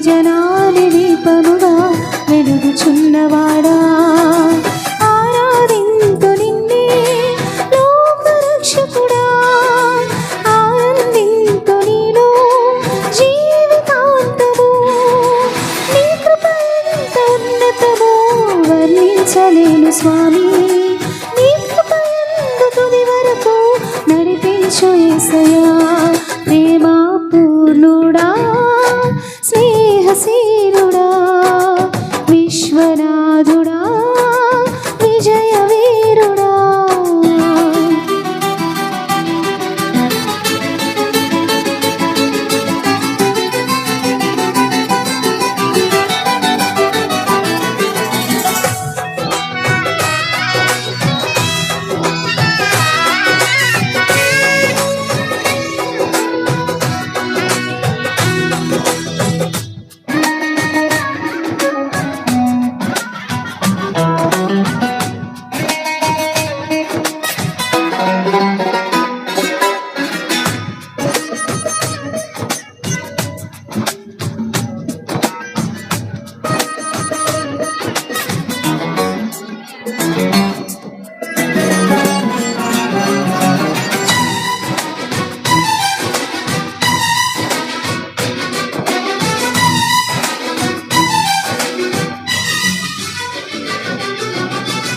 జనాలి దీపముగా వెలుగుచున్నవాడా ఆరాధింతు నిన్నే లోకరక్షకుడా ఆనందింతు నీలో జీవితాంతము నీ కృప ఎంత ఉన్నతమో వర్ణించలేను స్వామి నీ కృప ఎంత తుది వరకు నడిపించు యేసయ్యా ప్రేమ పూర్ణుడా స్నేహశీలుడా విశ్వనాథుడా విజయ వీరుడా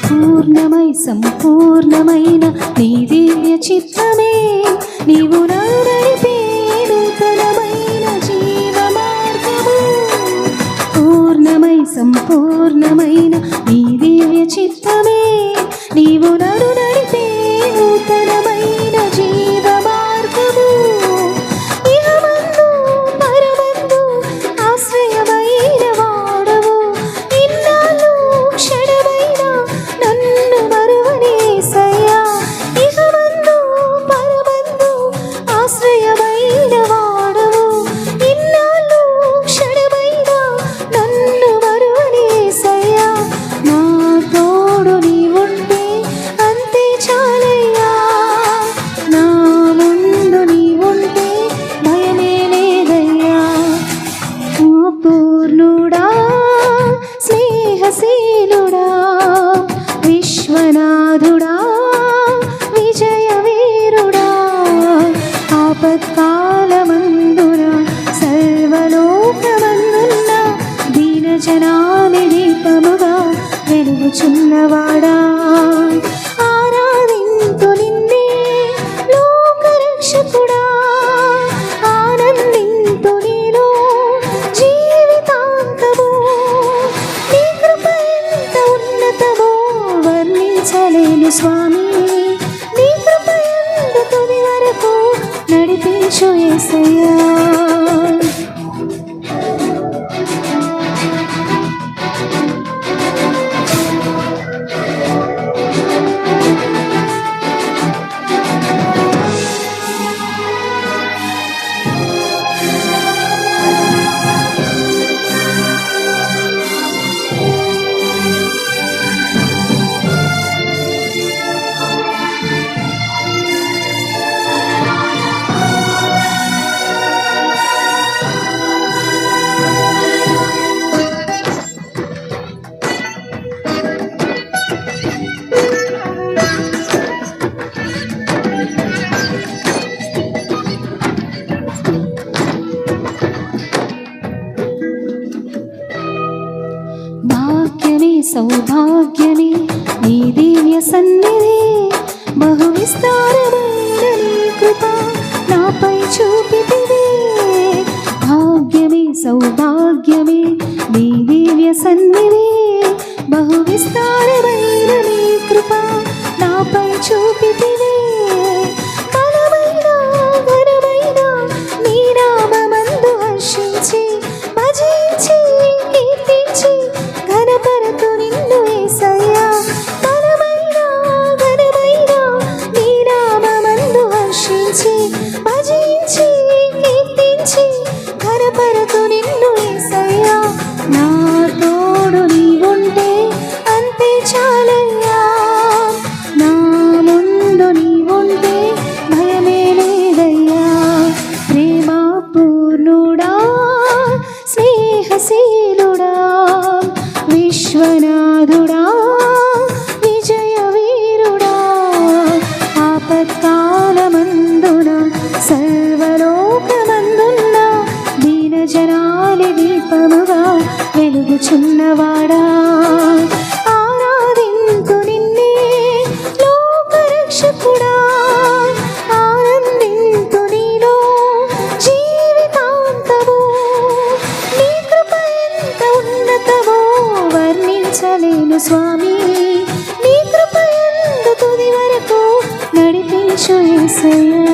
పూర్ణమై సంపూర్ణమైన నీ దివ్య చిత్తమే నీవు నడిపే నూతనమైన జీవ మార్గము పూర్ణమై సంపూర్ణమైన నీ దివ్య చిత్తమే నీవు నడిపే నూతనమైన జీవ మార్గము ఇహమందు పరమందు ఆశ్రయమైన వాడవు ఇన్నాళ్ళు క్షణమైన నన్ను మరువని యేసయ్యా ఇహమందు పరమందు ఆశ్రయమైన వాడవు ఇన్నాళ్ళు క్షణమైన నన్ను మరువని యేసయ్యా నా తోడు నీవుంటే అంతే చాలయ్యా నా ముందు నీవుంటే భయమే లేదయ్యా ఓ పూర్ణుడా స్నేహశీలుడా విశ్వనాథుడా విజయ వీరుడా ఆపత్కాలమందున సర్వలోకమందున్న దీనజనాలి దీపముగా వెలుగుచున్నవాడా ఆరాధింతు నిన్నే లోకరక్షకుడా ఆనందింతు నీలో జీవితాంతము నీ కృప ఎంత ఉన్నతమో వర్ణించలేను స్వామి నీ కృప ఎంత తుది వరకు నడిపించు యేసయ్యా భాగ్యమే సౌభాగ్యమే నీ దివ్య సన్నిధి బహు విస్తారమైన నీ కృప నాపై చూపితివే భాగ్యమే సౌభాగ్యమే నీ దివ్య సన్నిధి బహు విస్తారమైన నీ కృప నాపై చూపితివే బలమైన ఘనమైన నీ నామమందు హర్షించి భజించి కీర్తించి ఘనపరతు నిన్ను యేసయ్యా బలమైన ఘనమైన నీ నామమందు హర్షించి భజించి కీర్తించి ఘనపరతు నిన్ను యేసయ్యా నా తోడు నీవుంటే అంతే చాలయ్యా నా ముందు తొలి దీపముగా వెలుగుచున్నవాడా ఆరాధింతు నిన్నే లోకరక్షకుడా ఆనందింతు నీలో జీవితాంతము నీ కృప ఎంత ఉన్నతమో వర్ణించలేను స్వామి నీ కృప ఎంత తుది వరకు నడిపించు యేసయ్యా